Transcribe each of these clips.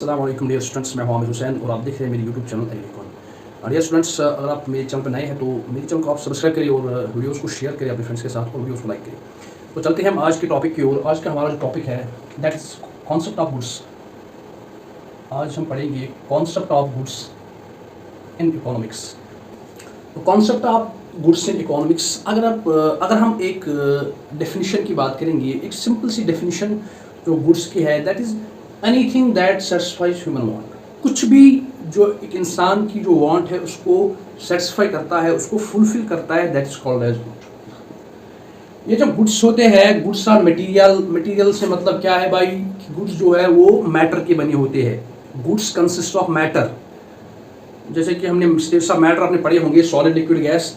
अस्सलाम वालेकुम dear students, मैं हामिद हुसैन और आप देख रहे हैं मेरे यूट्यूब चैनल एग्रीकॉन। डियर स्टूडेंट्स, अगर आप मेरे चैनल पर नए हैं तो मेरे चैनल को आप सब्सक्राइब करिए और वीडियोस को शेयर करिए अपने फ्रेंड्स के साथ और वीडियोस को लाइक करिए। तो चलते हैं हम आज के टॉपिक की ओर। आज का हमारा जो टॉपिक है that is concept of goods. आज हम पढ़ेंगे concept of goods in economics. तो concept of goods in economics, अगर हम एक डेफिनेशन की बात करेंगे, एक सिंपल सी डेफिनेशन जो गुड्स की है, that is anything that satisfies human want. कुछ भी जो एक इंसान की जो वांट है उसको सेटिस्फाई करता है, उसको फुलफिल करता है, that is called as good. ये जो गुड्स होते हैं, गुड्स आर मटेरियल। मटेरियल से मतलब क्या है भाई, गुड्स जो है वो मैटर के बने होते हैं। Goods consist of matter. जैसे कि हमने स्टेट्स ऑफ मैटर आपने पढ़े होंगे, सॉलिड, लिक्विड, गैस।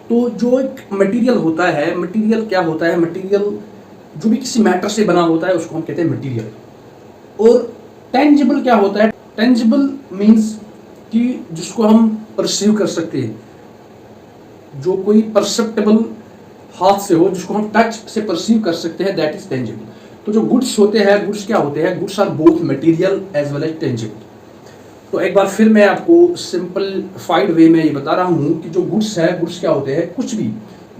तो जो एक मटेरियल होता है, मटेरियल क्या होता है, मटेरियल जो भी किसी मैटर से बना होता है उसको हम कहते हैं मटेरियल। और टेंजिबल क्या होता है, टेंजिबल मीन्स कि जिसको हम परसीव कर सकते हैं, जो कोई परसेप्टेबल हाथ से हो, जिसको हम टच से परसीव कर सकते हैं, दैट इज टेंजिबल। तो जो गुड्स होते हैं, गुड्स क्या होते हैं, goods are both material as well as tangible. तो एक बार फिर मैं आपको सिंपलीफाइड वे में ये बता रहा हूँ कि जो गुड्स है, गुड्स क्या होते हैं, कुछ भी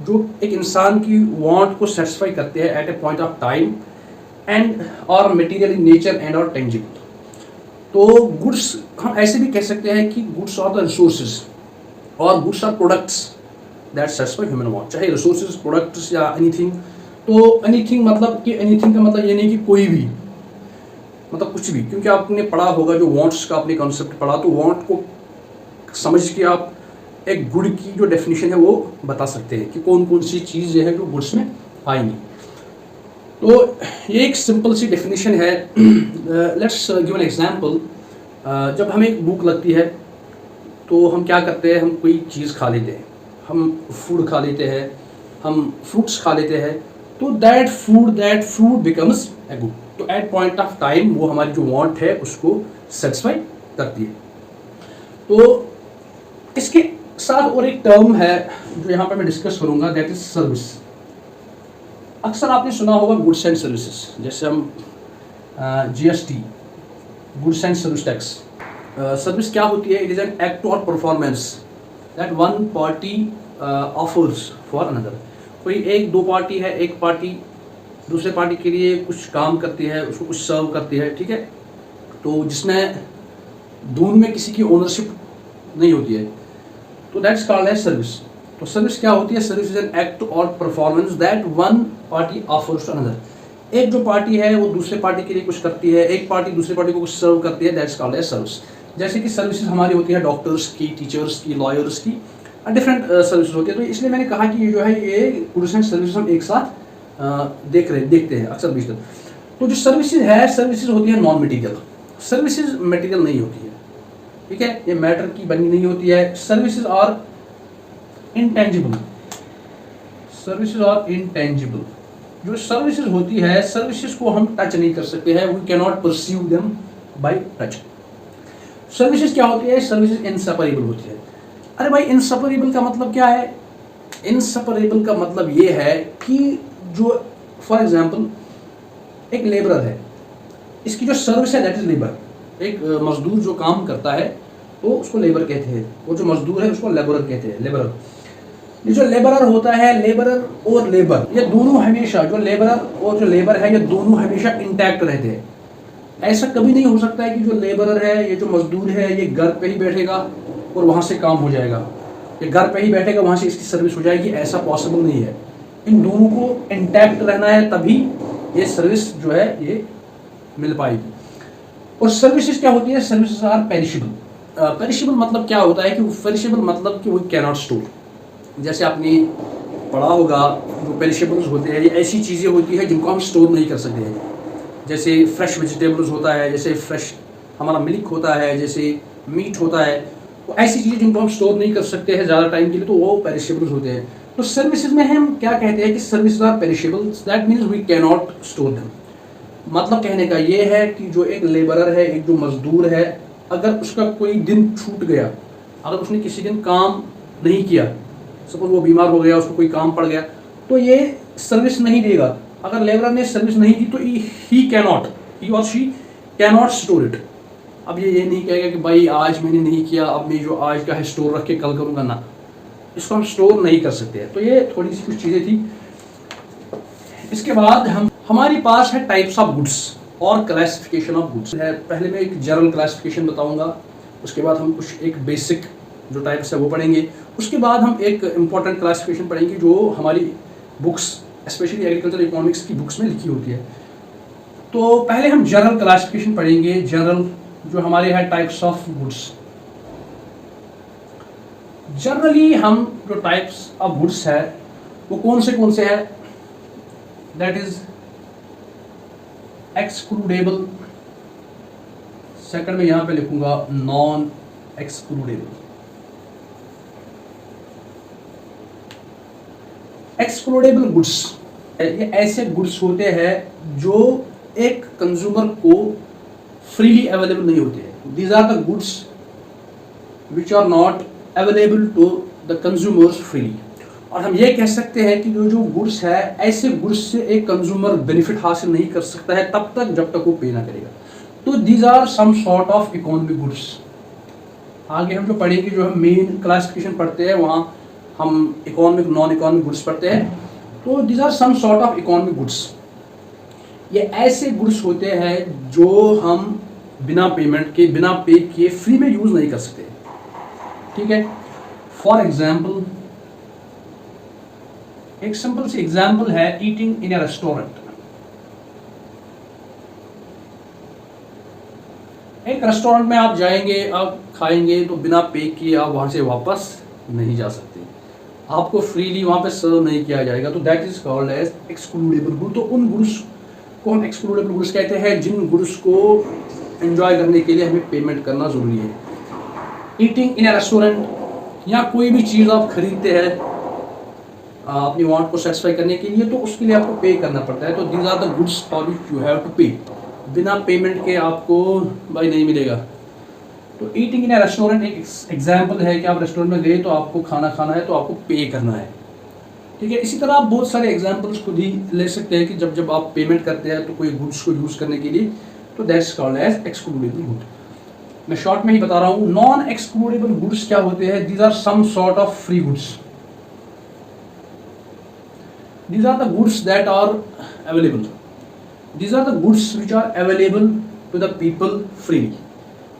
जो एक इंसान की वांट को सेटिस्फाई करते हैं at a point of time and और मटेरियल इन नेचर एंड और टेंजिबल। तो गुड्स हम ऐसे भी कह सकते हैं कि गुड्स आर द रिसोर्सेज और goods are products that satisfy human want. चाहे रिसोर्सेज, प्रोडक्ट्स या एनीथिंग। तो एनीथिंग मतलब कि एनीथिंग का मतलब ये नहीं कि कोई भी, मतलब कुछ भी, क्योंकि आपने पढ़ा होगा जो वांट्स का आपने कॉन्सेप्ट पढ़ा, तो वांट को समझ के आप एक गुड की जो डेफिनेशन है वो बता सकते हैं कि कौन कौन सी चीज़ें हैं जो गुड्स में आएंगी। तो ये एक सिंपल सी डेफिनेशन है। Let's give an example. जब हमें एक भूख लगती है तो हम क्या करते हैं, हम कोई चीज़ खा लेते हैं, हम फूड खा लेते हैं, हम फ्रूट्स खा लेते हैं। तो that food becomes a good. तो एट पॉइंट ऑफ टाइम वो हमारी जो वांट है उसको सेटिस्फाई करती है। तो इसके साथ और एक टर्म है जो यहाँ पर मैं डिस्कस करूँगा, दैट इज सर्विस। अक्सर आपने सुना होगा गुड्स एंड सर्विसेज, जैसे हम GST, goods and service tax. Service क्या होती है, इट इज़ एन एक्ट और performance that one party offers for another. कोई एक दो पार्टी है, एक पार्टी दूसरे पार्टी के लिए कुछ काम करती है, उसको कुछ सर्व करती है, ठीक है। तो जिसमें दोनों में किसी की ओनरशिप नहीं होती है, तो दैट्स कॉल्ड एज सर्विस। तो सर्विस क्या होती है, सर्विस इज एन एक्ट और performance that one party offers to another. एक जो पार्टी है वो दूसरे पार्टी के लिए कुछ करती है, एक पार्टी दूसरे पार्टी को कुछ सर्व करती है, दैट्स कॉल्ड एज सर्विस। जैसे कि सर्विसेज हमारी होती है डॉक्टर्स की, टीचर्स की, लॉयर्स की, डिफरेंट सर्विसेज होती है। तो इसलिए मैंने कहा कि ये जो है ये गुड्स एंड सर्विस हम एक साथ देखते हैं अक्सर बेशतर। तो जो सर्विसेज है, सर्विसेज होती है नॉन मटीरियल। सर्विसेज मटीरियल नहीं होती है, ठीक है, ये मैटर की बनी नहीं होती है। Services are intangible, services are intangible. जो सर्विसेज होती है, सर्विसेज को हम टच नहीं कर सकते हैं, we can not perceive them by touch. Services क्या होती है, सर्विसेज इनसेपरेबल होती है। अरे भाई, इनसेपरेबल का मतलब क्या है, इनसेपरेबल का मतलब ये है कि जो फॉर एग्जांपल एक लेबरर है, इसकी जो सर्विस है दैट इज लेबर। एक मजदूर जो काम करता है तो उसको लेबर कहते हैं, वो जो मजदूर है उसको लेबरर कहते हैं, लेबरर। ये जो लेबरर होता है, लेबरर और लेबर, ये दोनों हमेशा, जो लेबरर और जो लेबर है, ये दोनों हमेशा इंटैक्ट रहते हैं। ऐसा कभी नहीं हो सकता है कि जो लेबरर है, ये जो मजदूर है, ये घर पे ही बैठेगा और वहाँ से काम हो जाएगा, ये घर पे ही बैठेगा वहाँ से इसकी सर्विस हो जाएगी, ऐसा पॉसिबल नहीं है। इन दोनों को इंटैक्ट रहना है, तभी ये सर्विस जो है ये मिल पाएगी। और सर्विसेज क्या होती है, सर्विसेज आर पेरिशेबल। पेरिशेबल मतलब क्या होता है कि पेरिशेबल मतलब कि वो कैन नॉट स्टोर। जैसे आपने पढ़ा होगा, जो पेरिशेबल्स होते हैं ये ऐसी चीज़ें होती है जिनको हम स्टोर नहीं कर सकते हैं। जैसे फ्रेश वेजिटेबल्स होता है, जैसे फ्रेश हमारा मिल्क होता है, जैसे मीट होता है, तो ऐसी चीज़ें जिनको हम स्टोर नहीं कर सकते हैं ज़्यादा टाइम के लिए, तो वो पेरिशेबल्स होते हैं। तो सर्विसेज में हम क्या कहते हैं कि services are perishables, that means we can not store them. मतलब कहने का ये है कि जो एक लेबरर है, एक जो मजदूर है, अगर उसका कोई दिन छूट गया, अगर उसने किसी दिन काम नहीं किया, सपोज वो बीमार हो गया, उसको कोई काम पड़ गया, तो ये सर्विस नहीं देगा। अगर लेबरर ने सर्विस नहीं दी तो ही कैन नॉट, ही और she can not store it. अब ये नहीं कहेगा कि भाई आज मैंने नहीं किया, अब मैं जो आज का है स्टोर रख के कल करूँगा ना, इसको हम स्टोर नहीं कर सकते हैं। तो ये थोड़ी सी कुछ चीज़ें थी। इसके बाद हमारे पास है टाइप्स ऑफ गुड्स और क्लासिफिकेशन ऑफ गुड्स है। पहले मैं एक जनरल क्लासिफिकेशन बताऊंगा, उसके बाद हम कुछ एक बेसिक जो टाइप्स है वो पढ़ेंगे, उसके बाद हम एक इम्पॉर्टेंट क्लासिफिकेशन पढ़ेंगे जो हमारी बुक्स स्पेशली एग्रीकल्चर इकोनॉमिक्स की बुक्स में लिखी होती है। तो पहले हम जनरल क्लासिफिकेशन पढ़ेंगे, जनरल जो हमारे हैं टाइप्स ऑफ गुड्स। जनरली हम जो टाइप्स ऑफ गुड्स है वो कौन से हैं, दैट इज एक्सक्लूडेबल, सेकंड में यहां पे लिखूंगा नॉन एक्सक्लूडेबल। एक्सक्लूडेबल गुड्स ये ऐसे गुड्स होते हैं जो एक कंज्यूमर को फ्रीली अवेलेबल नहीं होते हैं। These are the goods which are not available to the consumers freely. और हम ये कह सकते हैं कि जो गुड्स है ऐसे गुड्स से एक कंज्यूमर बेनिफिट हासिल नहीं कर सकता है तब तक जब तक वो पे ना करेगा। तो these are some sort of economic goods. आगे हम जो पढ़ेंगे, जो हम मेन क्लासिफिकेशन पढ़ते हैं वहाँ हम इकोनॉमिक नॉन इकोनॉमिक गुड्स पढ़ते हैं। तो these are some sort of economic goods. ये ऐसे गुड्स होते हैं जो हम बिना पेमेंट के, बिना पे किए फ्री में यूज नहीं कर सकते, ठीक है। फॉर एग्जाम्पल, एक सिंपल सी एग्जाम्पल है ईटिंग इन ए रेस्टोरेंट। एक रेस्टोरेंट में आप जाएंगे, आप खाएंगे, तो बिना पे किए आप वहां से वापस नहीं जा सकते, आपको फ्रीली वहां पे सर्व नहीं किया जाएगा। तो that is called as excludable good. तो उन गुड्स को हम एक्सक्लूडेबल गुड्स कहते हैं जिन गुड्स को एंजॉय करने के लिए हमें पेमेंट करना जरूरी है। ईटिंग इन ए रेस्टोरेंट, या कोई भी चीज़ आप खरीदते हैं अपनी वांट को सेटिस्फाई करने के लिए, तो उसके लिए आपको पे करना पड़ता है। तो these are the goods for which you have to pay. बिना पेमेंट के आपको भाई नहीं मिलेगा। तो ईटिंग इन ए रेस्टोरेंट एक एग्जाम्पल है कि आप रेस्टोरेंट में गए तो आपको खाना खाना है तो आपको पे करना है, ठीक है। इसी तरह आप बहुत सारे एग्जाम्पल्स खुद ही ले सकते हैं कि जब जब आप पेमेंट करते हैं तो कोई गुड्स को यूज़ करने के लिए, तो that's called as excludable good. मैं शॉर्ट में ही बता रहा हूँ। नॉन एक्सक्लूडेबल गुड्स क्या होते हैं? These are some sort of free goods. These are the goods that are available. These are the goods which are available to the people freely.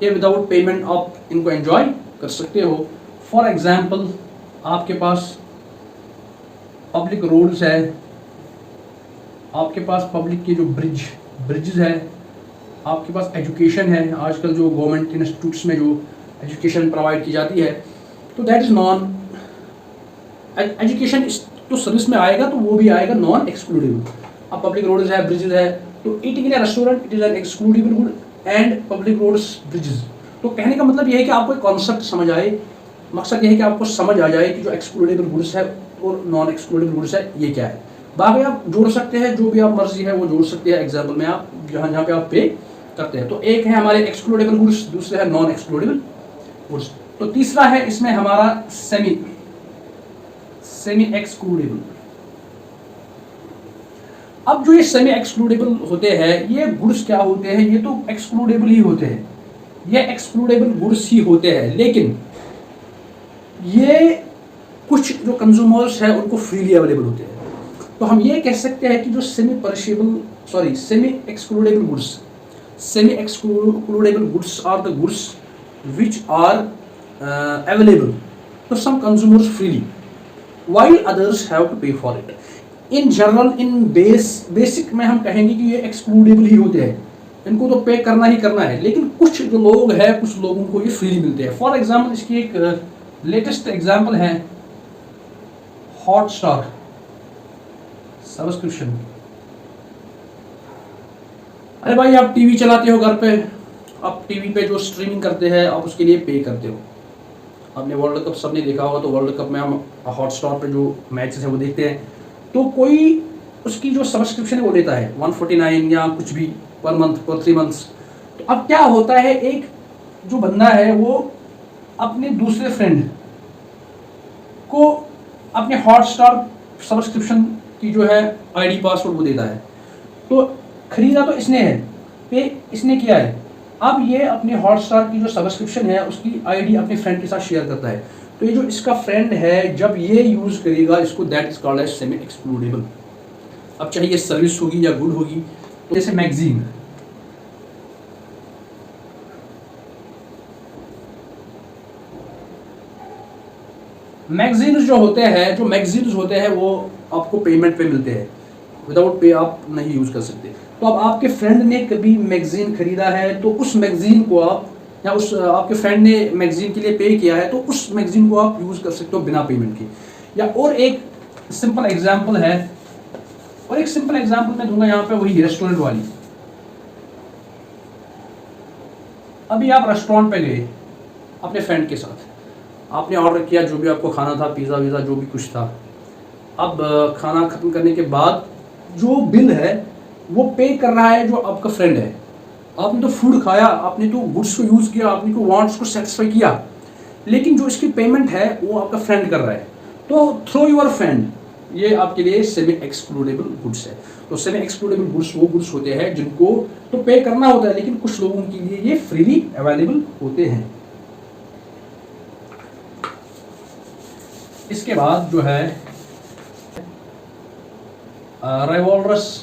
ये विदाउट पेमेंट आप इनको एंजॉय कर सकते हो। For example, आपके पास पब्लिक रोड्स है, आपके पास public के जो ब्रिजेस है, आपके पास एजुकेशन है। आजकल जो गवर्नमेंट इंस्टीट्यूट्स में जो एजुकेशन प्रोवाइड की जाती है, तो दैट इज नॉन एजुकेशन तो सर्विस में आएगा, तो वो भी आएगा नॉन एक्सक्लूडेबल। अब पब्लिक रोड्स है, ब्रिजेस है, तो eating in a restaurant it is an excludable good and public roads bridges. तो कहने का मतलब ये है कि आपको एक कॉन्सेप्ट समझ आए, मकसद ये है कि आपको समझ आ जाए कि जो एक्सक्लूडेबल गुड्स है और नॉन एक्सक्लूडेबल गुड्स है ये क्या है। बाकी आप जोड़ सकते हैं, जो भी आप मर्जी है वो जोड़ सकते हैं एग्जाम्पल में, आप जहाँ पे आप पे करते हैं। तो एक है हमारे एक्सक्लूडेबल गुड्स, दूसरे है नॉन एक्सक्लूडेबल गुड्स। तो तीसरा है इसमें हमारा सेमी एक्सक्लूडेबल। अब जो ये सेमी एक्सक्लूडेबल होते हैं, ये गुड्स क्या होते हैं? ये तो एक्सक्लूडेबल ही होते हैं, ये एक्सक्लूडेबल गुड्स ही होते हैं, लेकिन ये कुछ जो कंज्यूमर्स हैं उनको फ्रीली अवेलेबल होते हैं। तो हम ये कह सकते हैं कि जो semi excludable goods are the goods which are available to some consumers freely while others have to pay for it. In general, in basic में हम कहेंगे कि ये एक्सक्लूडेबल ही होते हैं, इनको तो पे करना ही करना है, लेकिन कुछ जो लोग हैं, कुछ लोगों को ये फ्री मिलते हैं। फॉर एग्जाम्पल, इसकी एक लेटेस्ट एग्जाम्पल है हॉटस्टार सब्सक्रिप्शन। अरे भाई, आप टीवी चलाते हो घर पे, आप टीवी पे जो स्ट्रीमिंग करते हैं आप उसके लिए पे करते हो। आपने वर्ल्ड कप सबने देखा होगा, तो वर्ल्ड कप में हम हॉटस्टार पे जो मैचेस हैं वो देखते हैं। तो कोई उसकी जो सब्सक्रिप्शन है वो लेता है 149 या कुछ भी पर मंथ, पर 3 मंथ्स। तो अब क्या होता है, एक जो बंदा है वो अपने दूसरे फ्रेंड को अपने हॉटस्टार सब्सक्रिप्शन की जो है आईडी पासवर्ड वो देता है। तो खरीदा तो इसने है, पे इसने किया है, अब ये अपने हॉटस्टार की जो सब्सक्रिप्शन है उसकी आईडी अपने फ्रेंड के साथ शेयर करता है। तो ये जो इसका फ्रेंड है जब ये यूज़ करेगा इसको, that is called as semi excludable. अब चाहे ये सर्विस होगी या गुड होगी। तो जैसे मैगजीन, मैगजीन्स जो होते हैं वो आपको पेमेंट पे मिलते हैं, विदाउट पे आप नहीं यूज़ कर सकते। तो अब आपके फ्रेंड ने कभी मैगजीन खरीदा है तो उस मैगजीन को आप, या उस आपके फ्रेंड ने मैगजीन के लिए पे किया है तो उस मैगजीन को आप यूज़ कर सकते हो बिना पेमेंट के। या और एक सिंपल एग्जांपल मैं दूंगा यहाँ पे, वही रेस्टोरेंट वाली। अभी आप रेस्टोरेंट पे गए अपने फ्रेंड के साथ, आपने ऑर्डर किया जो भी आपको खाना था, पिज़्ज़ा वीज़ा जो भी कुछ था। अब खाना ख़त्म करने के बाद जो बिल है वो पे कर रहा है जो आपका फ्रेंड है। आपने तो फूड खाया, आपने तो गुड्स को यूज़ किया, आपने को वांट्स को सेटिस्फाई किया, लेकिन जो इसकी पेमेंट है वो आपका फ्रेंड कर रहा है। तो थ्रू योर फ्रेंड, ये आपके लिए सेमी एक्सक्लूडेबल गुड्स है। तो सेमी एक्सक्लूडेबल गुड्स वो गुड्स होते हैं जिनको तो पे करना होता है, लेकिन कुछ लोगों के लिए ये फ्रीली अवेलेबल होते हैं। इसके बाद जो है rivalrous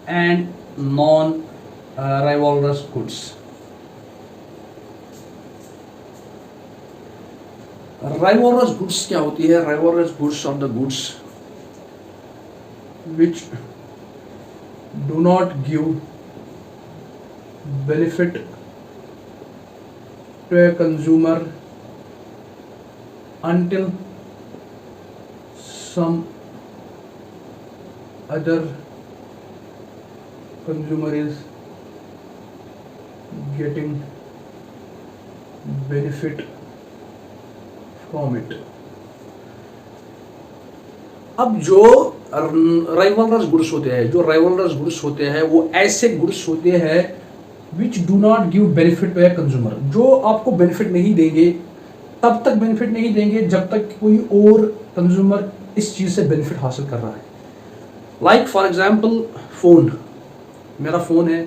and non rivalrous goods. Rivalrous goods क्या होती है? Rivalrous goods are the goods which do not give benefit to a consumer until some other consumer is getting benefit from it. अब जो राइवलरस गुड्स होते हैं वो ऐसे goods होते हैं which do not give benefit to a consumer, जो आपको बेनिफिट नहीं देंगे, तब तक बेनिफिट नहीं देंगे जब तक कोई और कंज्यूमर इस चीज़ से बेनिफिट हासिल कर रहा है। लाइक फॉर एग्जांपल फ़ोन, मेरा फ़ोन है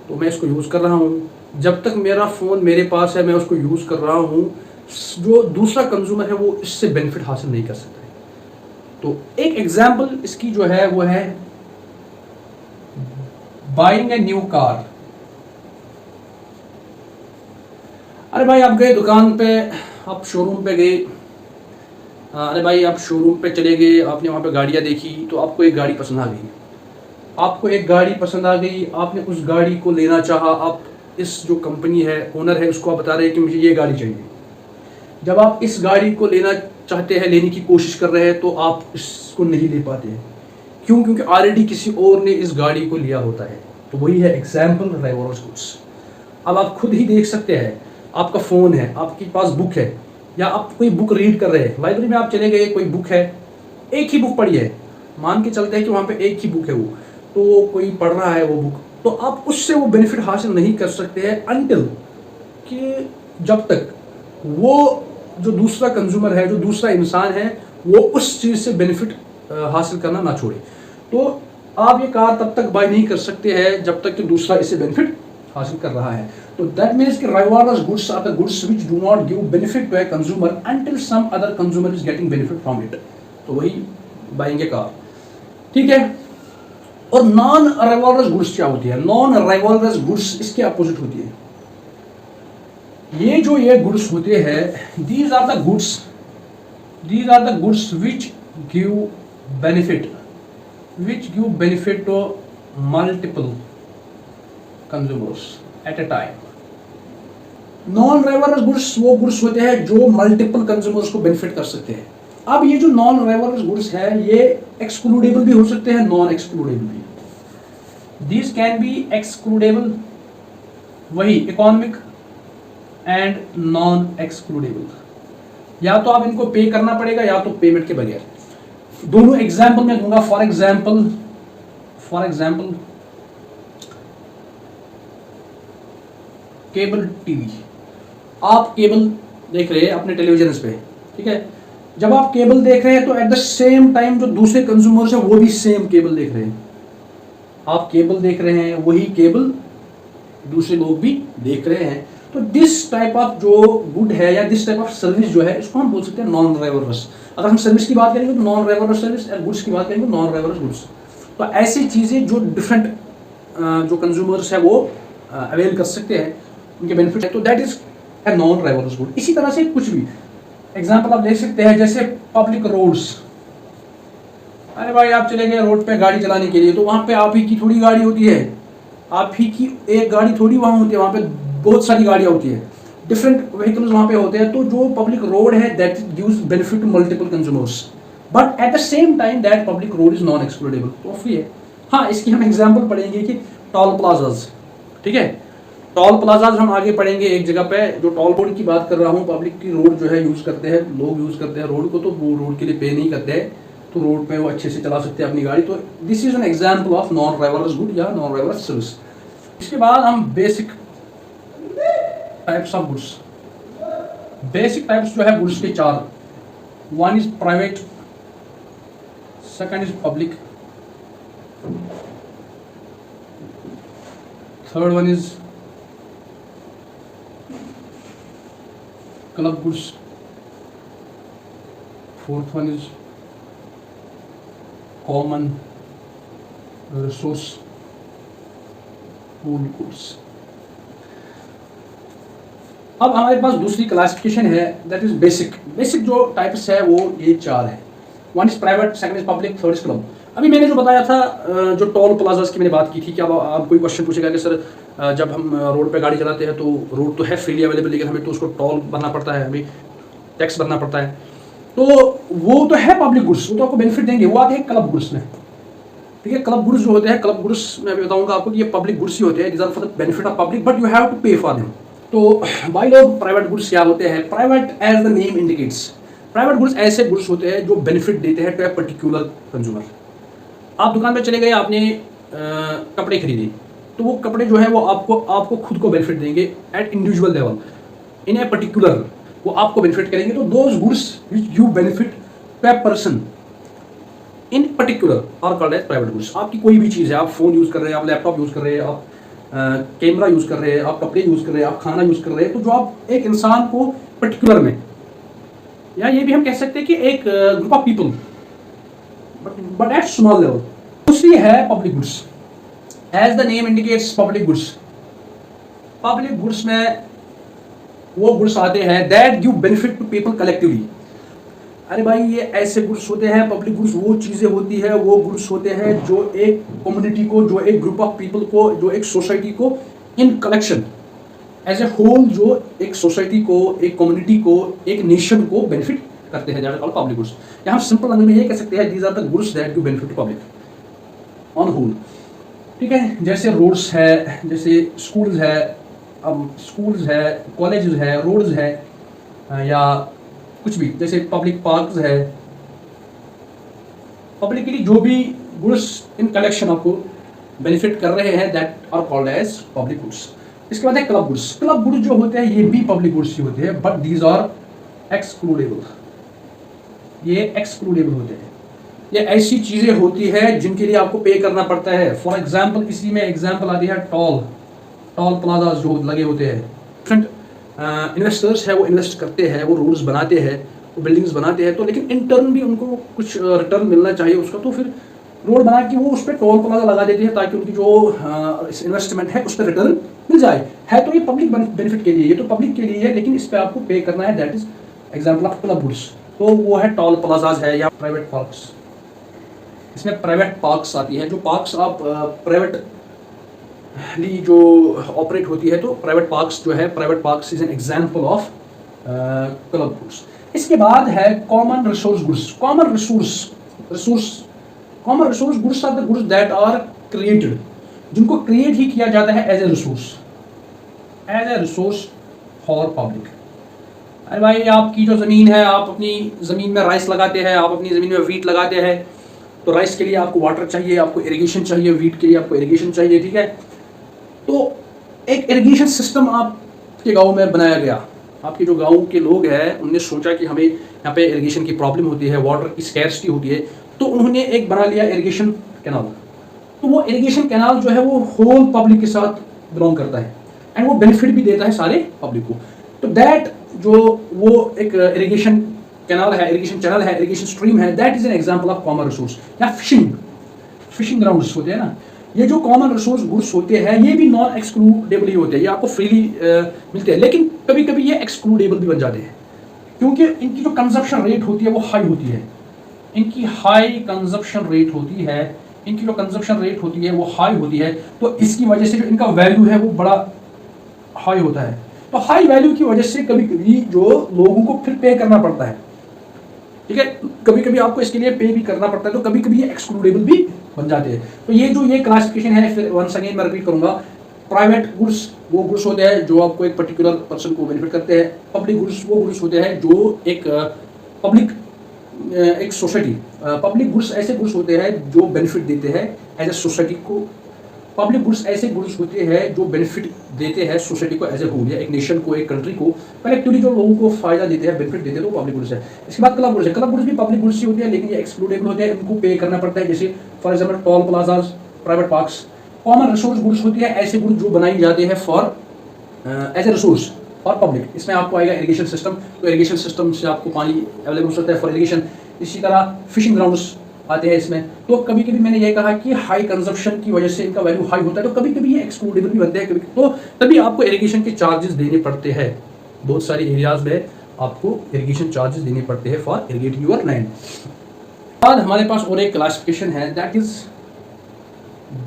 तो मैं इसको यूज़ कर रहा हूँ, जब तक मेरा फ़ोन मेरे पास है मैं उसको यूज़ कर रहा हूँ, जो दूसरा कंज्यूमर है वो इससे बेनिफिट हासिल नहीं कर सकता है। तो एक एग्जाम्पल इसकी जो है वो है बाइंग ए न्यू कार। अरे भाई आप गए दुकान पे, आप शोरूम पे गए, अरे भाई आप शोरूम पे चले गए, आपने वहाँ पे गाड़ियाँ देखी तो आपको एक गाड़ी पसंद आ गई, आपने उस गाड़ी को लेना चाहा। आप इस जो कंपनी है, ओनर है, उसको आप बता रहे हैं कि मुझे ये गाड़ी चाहिए। जब आप इस गाड़ी को लेना चाहते हैं, लेने की कोशिश कर रहे हैं, तो आप इसको नहीं ले पाते हैं। क्यों? क्योंकि ऑलरेडी किसी और ने इस गाड़ी को लिया होता है। तो वही है एग्जाम्पल राइवलरस गुड्स। अब आप खुद ही देख सकते हैं, आपका फ़ोन है, आपके पास बुक है, या आप कोई बुक रीड कर रहे हैं, लाइब्रेरी में आप चले गए, कोई बुक है, एक ही बुक पढ़ी है, मान के चलते हैं कि वहाँ पे एक ही बुक है, वो तो कोई पढ़ रहा है वो बुक, तो आप उससे वो बेनिफिट हासिल नहीं कर सकते हैं अनटिल कि जब तक वो जो दूसरा कंज्यूमर है, जो दूसरा इंसान है, वो उस चीज़ से बेनिफिट हासिल करना ना छोड़े। तो आप ये कार तब तक बाय नहीं कर सकते हैं जब तक कि दूसरा इससे बेनिफिट हासिल कर रहा है। तो दैट मीन्स कि rivalrous goods are the goods which do not give benefit to a consumer until some other consumer is getting benefit from it. तो वही बाइंग ए कार, ठीक है। और नॉन राइवलरस गुड्स क्या होती है? नॉन राइवलरस गुड्स इसके अपोजिट होती है। ये गुड्स होते हैं, these are the goods which give benefit to multiple consumers at a time. Non rivalrous goods वो गुड्स होते हैं जो मल्टीपल कंज्यूमर्स को बेनिफिट कर सकते हैं। अब ये जो नॉन राइवलरस गुड्स है, ये एक्सक्लूडेबल भी हो सकते हैं, नॉन एक्सक्लूडेबल भी। दीज कैन बी एक्सक्लूडेबल, वही इकोनॉमिक एंड नॉन एक्सक्लूडेबल। या तो आप इनको पे करना पड़ेगा या तो पेमेंट के बगैर। दोनों एग्जाम्पल मैं दूंगा। फॉर एग्जाम्पल केबल टीवी, आप केबल देख रहे हैं अपने टेलीविजन पे, ठीक है। जब आप केबल देख रहे हैं तो एट द सेम टाइम जो दूसरे कंज्यूमर्स हैं वो भी सेम केबल देख रहे हैं। आप केबल देख रहे हैं, वही केबल दूसरे लोग भी देख रहे हैं। तो दिस टाइप ऑफ जो गुड है या दिस टाइप ऑफ सर्विस जो है इसको हम बोल सकते हैं नॉन ड्राइवरलेस। अगर हम सर्विस की बात करेंगे तो नॉन ड्राइवरलेस सर्विस, और गुड्स की बात करेंगे तो नॉन ड्राइवरलेस गुड्स। तो ऐसी चीज़ें जो डिफरेंट जो कंज्यूमर्स है वो अवेल कर सकते हैं, उनके बेनिफिट है, तो that is a non driverless good. इसी तरह से कुछ भी एग्जाम्पल आप देख सकते हैं, जैसे पब्लिक रोड्स। अरे भाई आप चले गए रोड पे गाड़ी चलाने के लिए, तो वहाँ पे आप ही की थोड़ी गाड़ी होती है, आप ही की एक गाड़ी थोड़ी वहाँ होती है, वहाँ पे बहुत सारी गाड़ियाँ होती है, डिफरेंट व्हीकल्स वहाँ पे होते हैं। तो जो पब्लिक रोड है that gives benefit to multiple consumers, but at the same time that public road is non explorable, तो फ्री है। हाँ, इसकी हम एग्जाम्पल पढ़ेंगे कि टोल प्लाजाज, ठीक है, टोल प्लाजाज हम आगे पढ़ेंगे एक जगह पे। जो टोल रोड की बात कर रहा हूँ, पब्लिक की रोड जो है यूज़ करते हैं, लोग यूज़ करते हैं रोड को, तो वो रोड के लिए पे नहीं करते हैं, तो रोड पे वो अच्छे से चला सकते हैं अपनी गाड़ी। तो this is an example of non driverless good या नॉन ड्राइवरलेस सर्विस। इसके बाद हम basic types of goods. Basic types जो है गुड्स के चार, one is private, second is public, third one is club goods, fourth one is common resource pool goods. अब हमारे पास दूसरी क्लासिफिकेशन है दैट इज बेसिक। बेसिक जो टाइप्स है वो ये चार है, one is private, second is public, third is club. अभी मैंने जो बताया था, जो टोल प्लाजास की मैंने बात की थी कि अब आप कोई क्वेश्चन पूछेगा कि सर जब हम रोड पे गाड़ी चलाते हैं तो रोड तो है फ्रीली अवेलेबल, लेकिन हमें तो उसको टोल भरना पड़ता है, हमें टैक्स भरना पड़ता है, तो वो तो है पब्लिक गुड्स, वो तो आपको बेनिफिट देंगे, वो आते हैं क्लब गुड्स में, ठीक है। क्लब गुड्स जो होते हैं, क्लब गुड्स मैं अभी बताऊंगा आपको कि ये पब्लिक गुड्स ही होते हैं, these are for the benefit of public but you have to pay for them. तो भाई लोग, प्राइवेट गुड्स क्या होते हैं? Private as the name indicates, private goods ऐसे गुड्स होते हैं जो बेनिफिट देते हैं टू ए पर्टिकुलर कंज्यूमर। आप दुकान पे चले गए, आपने कपड़े खरीदे, तो वो कपड़े जो है वो आपको खुद को बेनिफिट देंगे at individual level, in a particular, वो आपको बेनिफिट करेंगे। तो those goods which you benefit to a person in particular are called as private goods. आपकी कोई भी चीज़ है, आप फोन यूज़ कर रहे हैं, आप लैपटॉप यूज़ कर रहे हैं, आप कैमरा यूज़ कर रहे हैं, आप कपड़े यूज़ कर रहे हैं, आप खाना यूज़ कर रहे हैं, तो जो आप एक इंसान को पर्टिकुलर में, या ये भी हम कह सकते हैं कि एक group of people but at small level. दूसरी है public goods, as the name indicates public goods. Public goods में वो गुड्स आते हैं that give benefit to people collectively. अरे भाई, ये ऐसे गुड्स होते हैं, पब्लिक गुड्स वो चीज़ें होती है, वो गुड्स होते हैं जो एक कम्युनिटी को, जो एक ग्रुप ऑफ पीपल को, जो एक सोसाइटी को in collection as a whole, जो एक सोसाइटी को, एक कम्युनिटी को, एक नेशन को बेनिफिट करते हैं, that are called public goods. या हम सिंपल लैंग्वेज में ये कह सकते हैं these are the goods that give benefit to public on whole, ठीक है। जैसे रोड्स है, जैसे स्कूल्स है, अब स्कूल्स है, कॉलेजेस है, रोड्स है, या कुछ भी, जैसे पब्लिक पार्क्स है, पब्लिकली जो भी गुड्स इन कलेक्शन आपको बेनिफिट कर रहे हैं that are called as public goods. इसके बाद है क्लब गुड्स। क्लब गुड्स जो होते हैं ये भी पब्लिक गुड्स ही होते हैं, बट दीज आर एक्सक्लूडेबल, ये एक्सक्लूडेबल होते हैं। ये ऐसी चीज़ें होती है जिनके लिए आपको पे करना पड़ता है। फॉर एग्जाम्पल, इसी में एग्जाम्पल आती है टोल प्लाजा जो लगे होते हैं, डिफरेंट इन्वेस्टर्स है, वो इन्वेस्ट करते हैं, वो रोड्स बनाते हैं, वो बिल्डिंग्स बनाते हैं, तो लेकिन इन टर्न भी उनको कुछ रिटर्न मिलना चाहिए उसका, तो फिर रोड बना के वो उस पर टोल प्लाजा लगा देते हैं ताकि उनकी जो इन्वेस्टमेंट है उस पर रिटर्न मिल जाए। है तो ये पब्लिक बेनिफिट के लिए, ये तो पब्लिक के लिए है, लेकिन इस पर आपको पे करना है, that is example of club goods. तो वो है टोल प्लाजाज है या प्राइवेट पार्क्स। इसमें प्राइवेट पार्क्स आती है, जो पार्क्स आप प्राइवेट जो ऑपरेट होती है, तो प्राइवेट पार्क्स जो है, private parks is an example of club goods. इसके बाद है common resource goods. Common resource goods are the goods that are created, जिनको क्रिएट ही किया जाता है as a resource for public. अरे भाई, आपकी जो ज़मीन है, आप अपनी ज़मीन में राइस लगाते हैं, आप अपनी ज़मीन में वीट लगाते हैं, तो राइस के लिए आपको वाटर चाहिए, आपको इरिगेशन चाहिए, वीट के लिए आपको इरिगेशन चाहिए, ठीक है। तो एक इरिगेशन सिस्टम आपके गांव में बनाया गया। आपके जो गांव के लोग हैं उनने सोचा कि हमें यहाँ पे इरिगेशन की प्रॉब्लम होती है, वाटर की स्कैर्सिटी होती है, तो उन्होंने एक बना लिया इरिगेशन कैनाल। तो वो इरिगेशन कैनाल जो है वो होल पब्लिक के साथ बिलोंग करता है एंड वो बेनिफिट भी देता है सारे पब्लिक को। तो दैट जो वो एक इरिगेशन कैनाल है, इरिगेशन चैनल है, इरिगेशन स्ट्रीम है, that is an example of common resource. या फिशिंग ग्राउंड्स होते हैं ना, ये जो कॉमन रिसोर्स गुड्स होते हैं ये भी नॉन एक्सक्लूडेबल ही होते हैं, ये आपको फ्रीली मिलते हैं, लेकिन कभी कभी ये एक्सक्लूडेबल भी बन जाते हैं क्योंकि इनकी जो कंजप्शन रेट होती है वो हाई होती है। इनकी हाई कंजप्शन रेट होती है, इनकी जो कंजप्शन रेट होती है वो हाई होती है, तो इसकी वजह से जो इनका वैल्यू है वो बड़ा हाई होता है। तो हाई वैल्यू की वजह से कभी कभी जो लोगों को फिर पे करना पड़ता है, ठीक है, कभी कभी आपको इसके लिए पे भी करना पड़ता है, तो कभी कभी ये एक्सक्लूडेबल भी बन जाते हैं। तो ये जो ये क्लासिफिकेशन है, फिर वंस अगेन मैं रिपीट करूंगा, प्राइवेट गुड्स वो गुड्स होते हैं जो आपको एक पर्टिकुलर पर्सन को बेनिफिट करते हैं, पब्लिक गुड्स वो गुड्स होते हैं जो एक पब्लिक एक सोसाइटी, पब्लिक गुड्स ऐसे गुड्स होते हैं जो बेनिफिट देते हैं एज ए सोसाइटी को, पब्लिक गुड्स ऐसे गुड्स होते हैं जो बेनिफिट देते हैं सोसाइटी को एज ए होल, या एक नेशन को, एक कंट्री को कलेक्टिवली जो लोगों को फायदा देते हैं, बेनिफिट देते हैं, तो पब्लिक गुड्स है। इसके बाद क्लब गुड्स है, क्लब गुड्स भी पब्लिक गुड्स ही होते हैं लेकिन ये एक्सक्लूडेबल होते हैं, इनको पे करना पड़ता है, जैसे for example toll plazas, private parks. Common resource goods होती है ऐसे गुड्स जो बनाई जाते हैं for as a resource for public. इसमें आपको आएगा इरिगेशन सिस्टम, तो इरिगेशन सिस्टम से आपको पानी अवेलेबल हो सकता है फॉर इरिगेशन। इसी तरह फिशिंग ग्राउंड्स आते हैं इसमें। तो कभी कभी मैंने ये कहा कि हाई कंजप्शन की वजह से इनका वैल्यू हाई होता है, तो कभी कभी ये एक्सक्लूडेबल भी बनते हैं कभी, तो तभी आपको इरिगेशन के चार्जेस देने पड़ते हैं। बहुत सारे एरियाज में आपको इरिगेशन चार्जेस देने पड़ते हैं फॉर इरिगेटिंग योर लैंड। बाद हमारे पास और एक क्लासिफिकेशन है that is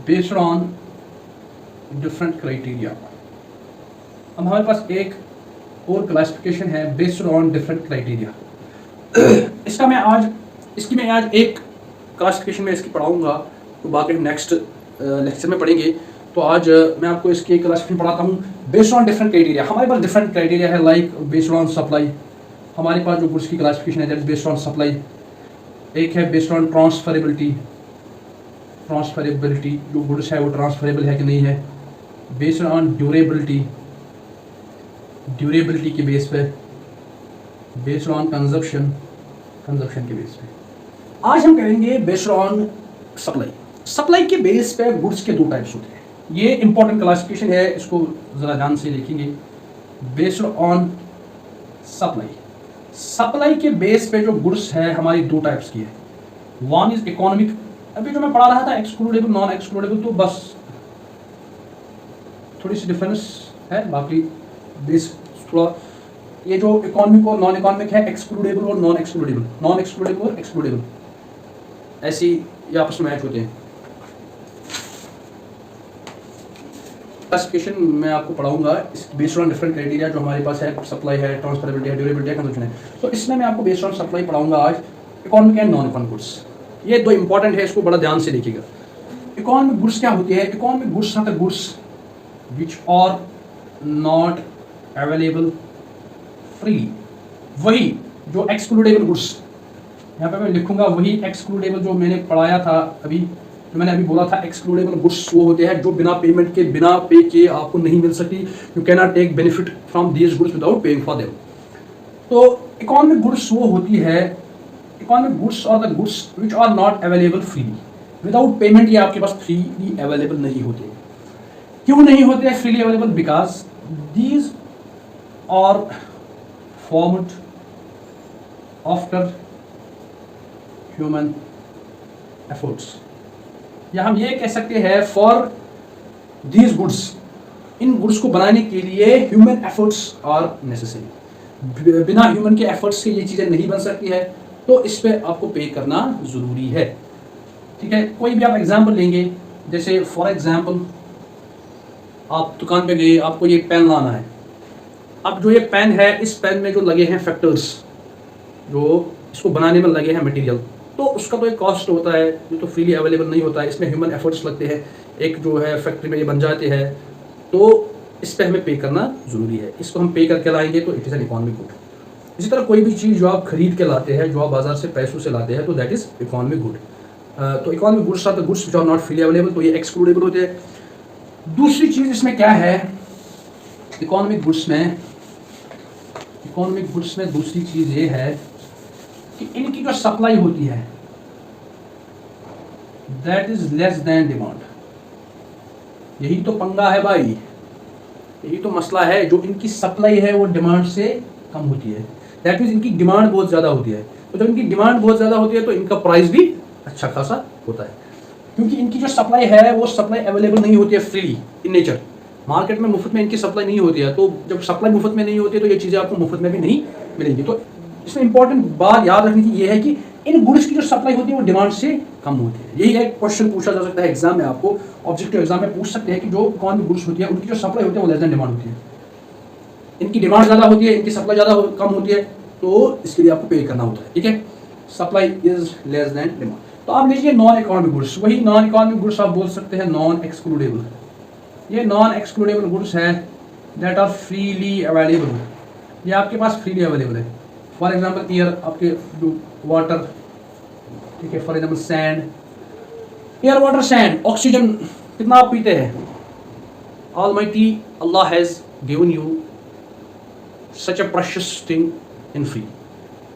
based on different criteria. अब हमारे पास एक और क्लासिफिकेशन है बेस्ड ऑन डिफरेंट क्राइटेरिया। इसकी मैं आज एक क्लासिफिकेशन में इसकी पढ़ाऊंगा, तो बाकी नेक्स्ट लेक्चर में पढ़ेंगे। तो आज मैं आपको इसकी क्लासिफिकेशन पढ़ाता हूँ बेस्ड ऑन डिफरेंट क्राइटेरिया। हमारे पास डिफरेंट क्राइटेरिया है, लाइक बेस्ड ऑन सप्लाई। हमारे पास जो गुड्स की क्लासिफिकेशन है that is based on supply. एक है बेस्ड ऑन ट्रांसफरेबिलिटी, जो गुड्स है वो ट्रांसफरेबल है कि नहीं है। बेस्ड ऑन ड्यूरेबिलिटी के बेस पे। बेस्ड ऑन कंजप्शन के बेस पे। आज हम करेंगे बेस्ड ऑन सप्लाई के बेस पे गुड्स के दो टाइप्स होते हैं। ये इंपॉर्टेंट क्लासिफिकेशन है, इसको जरा ध्यान से देखेंगे। बेस्ड ऑन सप्लाई के बेस पे जो गुड्स है हमारी दो टाइप्स की है। वन इज इकोनॉमिक, अभी जो मैं पढ़ा रहा था एक्सक्लूडेबल नॉन एक्सक्लूडेबल, तो बस थोड़ी सी डिफरेंस है, बाकी बेस थोड़ा ये जो इकोनॉमिक और नॉन इकोनॉमिक है, एक्सक्लूडेबल और नॉन एक्सक्लूडेबल और एक्सक्लूडेबल, ऐसी ये आपस में मैच होते हैं। क्लासिफिकेशन मैं आपको पढ़ाऊंगा बेस्ड ऑन डिफरेंट क्राइटेरिया जो हमारे पास है, सप्लाई है, ट्रांसफरेबिलिटी है, ड्यूरेबिलिटी है, कंजप्शन है। तो इसमें मैं आपको बेस्ड ऑन सप्लाई पढ़ाऊंगा आज economic and non economic goods. ये दो इंपॉर्टेंट है, इसको बड़ा ध्यान से देखिएगा। इकोनॉमिक गुड्स क्या होती है? Economic goods are the goods which are not available freely. वही जो एक्सक्लूडेबल गुड्स, यहाँ पे मैं लिखूंगा वही एक्सक्लूडेबल जो मैंने पढ़ाया था अभी, जो मैंने अभी बोला था एक्सक्लूडेबल गुड्स वो होते हैं जो बिना पेमेंट के, बिना पे किए आपको नहीं मिल सकती। You can not take benefit from these goods without paying for them. तो इकोनॉमिक गुड्स वो होती है, economic goods are the goods which are not available freely without payment. ये आपके पास फ्रीली अवेलेबल नहीं होते। क्यों नहीं होते freely available? Because these are formed after human efforts, या हम ये कह सकते हैं फॉर दीज गुड्स, इन गुड्स को बनाने के लिए ह्यूमन एफर्ट्स आर नेसेसरी। बिना ह्यूमन के एफर्ट्स के ये चीज़ें नहीं बन सकती है, तो इस पे आपको पे करना ज़रूरी है। ठीक है, कोई भी आप एग्जांपल लेंगे, जैसे फॉर एग्जांपल आप दुकान पे गए, आपको ये पेन लाना है। अब जो ये पेन है, इस पेन में जो लगे हैं फैक्टर्स, जो इसको बनाने में लगे हैं मटेरियल, तो उसका तो एक कॉस्ट होता है जो तो फ्रीली अवेलेबल नहीं होता है। इसमें ह्यूमन एफर्ट्स लगते हैं, एक जो है फैक्ट्री में ये बन जाते हैं, तो इस पर हमें पे करना ज़रूरी है। इसको हम पे करके लाएंगे तो it is an economic good. इसी तरह कोई भी चीज़ जो आप खरीद के लाते हैं, जो आप बाजार से पैसों से लाते हैं, तो दैट इज़ इकोनॉमिक गुड। तो economic goods are the goods which are not freely available, तो ये एक्सक्लूडेबल होते हैं। दूसरी चीज़ इसमें क्या है, इकोनॉमिक गुड्स में दूसरी चीज़ ये है कि इनकी जो सप्लाई होती है that is less than demand. यही तो पंगा है भाई, यही तो मसला है, जो इनकी सप्लाई है वो डिमांड से कम होती है। दैट मीन्स इनकी डिमांड बहुत ज़्यादा होती है। तो जब इनकी डिमांड बहुत ज़्यादा होती है तो इनका प्राइस भी अच्छा खासा होता है, क्योंकि इनकी जो सप्लाई है वो सप्लाई अवेलेबल नहीं होती है फ्रीली इन नेचर। मार्केट में मुफ्त में इनकी सप्लाई नहीं होती है, तो जब सप्लाई मुफ्त में नहीं होती है तो ये चीज़ें आपको मुफ्त में भी नहीं मिलेंगी। तो इसमें इंपॉर्टेंट बात याद रखने की ये है कि इन गुड्स की जो सप्लाई होती है वो डिमांड से कम होती है। यही एक क्वेश्चन पूछा जा सकता है एग्जाम में, आपको ऑब्जेक्टिव एग्जाम में पूछ सकते हैं कि जो कौन भी गुड्स होती है उनकी जो सप्लाई होती है वो लेस देन डिमांड होती है। इनकी डिमांड ज़्यादा होती है, इनकी सप्लाई ज़्यादा कम होती है, तो इसके लिए आपको पे करना होता है। ठीक है, supply is less than demand. तो आप लीजिए नॉन इकोनॉमिक गुड्स। वही नॉन इकोनॉमिक गुड्स आप बोल सकते हैं नॉन एक्सक्लूडेबल। ये नॉन एक्सक्लूडेबल गुड्स है दैट आर फ्रीली अवेलेबल। ये आपके पास फ्रीली अवेलेबल है। फॉर एग्जाम्पल एयर, आपके जो वाटर, ठीक है, for example sand, air water sand, oxygen कितना आप पीते हैं? Almighty Allah has given you such a precious thing in free.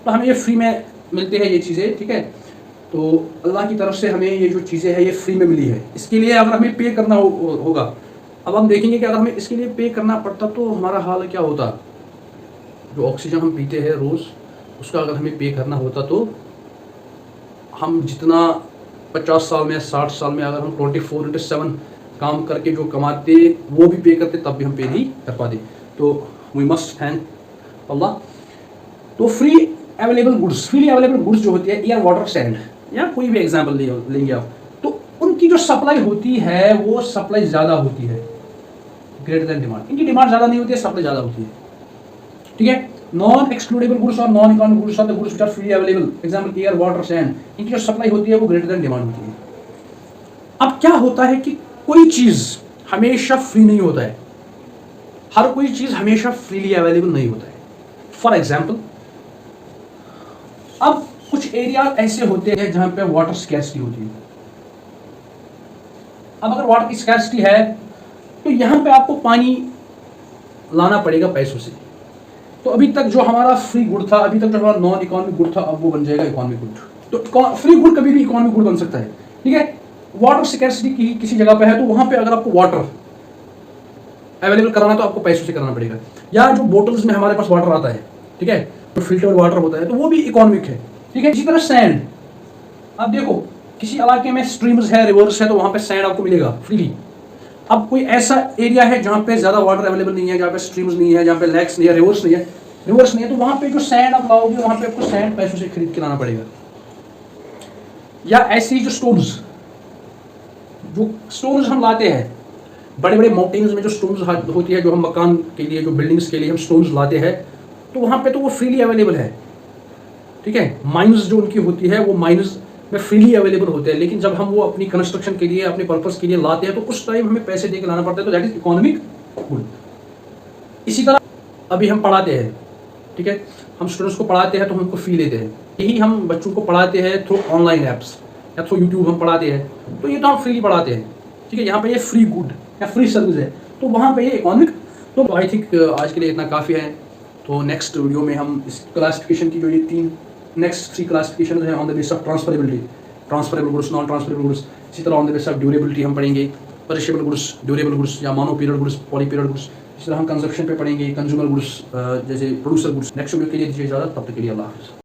तो हमें ये फ्री में मिलती है ये चीज़ें, ठीक है। तो अल्लाह की तरफ से हमें ये जो चीज़ें हैं ये फ्री में मिली है। इसके लिए अगर हमें पे करना होगा, अब हम देखेंगे कि अगर हमें इसके लिए पे करना पड़ता तो हमारा हाल क्या होता। जो ऑक्सीजन हम पीते हैं रोज़, उसका अगर हमें पे करना होता तो हम जितना 50 साल में 60 साल में अगर हम 24/7 काम करके जो कमाते वो भी पे करते तब भी हम पे नहीं कर पाते। तो वी मस्ट थैंक अल्लाह। तो free available goods, freely available goods जो होती है एयर वाटर सैंड या कोई भी एग्जांपल लेंगे आप, तो उनकी जो सप्लाई होती है वो सप्लाई ज़्यादा होती है ग्रेटर देन डिमांड। इनकी डिमांड ज़्यादा नहीं होती है, सप्लाई ज़्यादा होती है। ठीक है, नॉन एक्सक्लूडेबल गुड्स और non economic goods are the goods which are freely available. Example air water sand, इनकी जो सप्लाई होती है वो ग्रेटर देन डिमांड होती है। अब क्या होता है कि कोई चीज़ हमेशा फ्री नहीं होता है, हर कोई चीज़ हमेशा फ्रीली अवेलेबल नहीं होता है। फॉर एग्जाम्पल, अब कुछ एरिया ऐसे होते हैं जहां पे वाटर स्कैर्सिटी होती है। अब अगर वाटर की स्कैर्सिटी है तो यहां पे आपको पानी लाना पड़ेगा पैसों से। तो अभी तक जो हमारा फ्री गुड था, अभी तक जो हमारा नॉन इकोनॉमिक गुड था, अब वो बन जाएगा इकोनॉमिक गुड। तो फ्री गुड कभी भी इकोनॉमिक गुड बन सकता है। ठीक है, वाटर स्कैर्सिटी किसी जगह पे है तो वहां पे अगर आपको वाटर अवेलेबल कराना तो आपको पैसों से कराना पड़ेगा। या जो बोटल्स में हमारे पास वाटर आता है, ठीक है, तो फिल्टर्ड वाटर होता है, तो वो भी इकोनॉमिक है। ठीक है, इसी तरह सैंड, अब देखो किसी इलाके में स्ट्रीम्स है, रिवर्स है, तो वहां पे सैंड आपको मिलेगा फ्रीली। अब कोई ऐसा एरिया है जहां पे ज्यादा वाटर अवेलेबल नहीं है, जहां पे स्ट्रीम्स नहीं है, जहां पे लेक्स नहीं है, रिवर्स नहीं है, तो वहां पे जो सैंड आप लाओगे वहां पे आपको सैंड पैसों से खरीद के लाना पड़ेगा। या ऐसी जो स्टोन्स हम लाते हैं, बड़े बड़े माउंटेन्स में जो स्टोन्स होती है, जो हम मकान के लिए, जो बिल्डिंग्स के लिए हम स्टोन्स लाते हैं, तो वहाँ पे तो वो फ्रीली अवेलेबल है। ठीक है, माइंस जो उनकी होती है वो माइंस में फ्रीली अवेलेबल होते हैं, लेकिन जब हम वो अपनी कंस्ट्रक्शन के लिए, अपने पर्पस के लिए लाते हैं तो उस टाइम हमें पैसे दे के लाना पड़ता है, तो दैट इज इकोनॉमिक गुड। इसी तरह अभी हम पढ़ाते हैं, ठीक है, हम स्टूडेंट्स को पढ़ाते हैं तो हमको फी लेते हैं। यही हम बच्चों को पढ़ाते हैं थ्रू ऑनलाइन ऐप्स या थ्रू यूट्यूब हम पढ़ाते हैं, तो ये तो हम फ्रीली पढ़ाते हैं। ठीक है, यहाँ पे ये फ्री गुड या फ्री सर्विस है, तो वहाँ पे ये इकोनॉमिक। तो आई थिंक आज के लिए इतना काफ़ी है। तो नेक्स्ट वीडियो में हम इस क्लासिफिकेशन की जो ये 3 क्लासिफिकेशन है on the base of transferable goods, non transferable goods, इसी तरह on the base of durability हम पढ़ेंगे, पेरिशेबल गुड्स, ड्यूरेबल गुड्स या mono period goods, poly period goods. इस तरह हम कंजप्शन पे पढ़ेंगे, कंज्यूमर गुड्स जैसे प्रोड्यूसर गुड्स। नेक्स्ट वीडियो के लिए दीजिए इजाज़त, तब तक के लिए अल्लाह हाफ़िज़।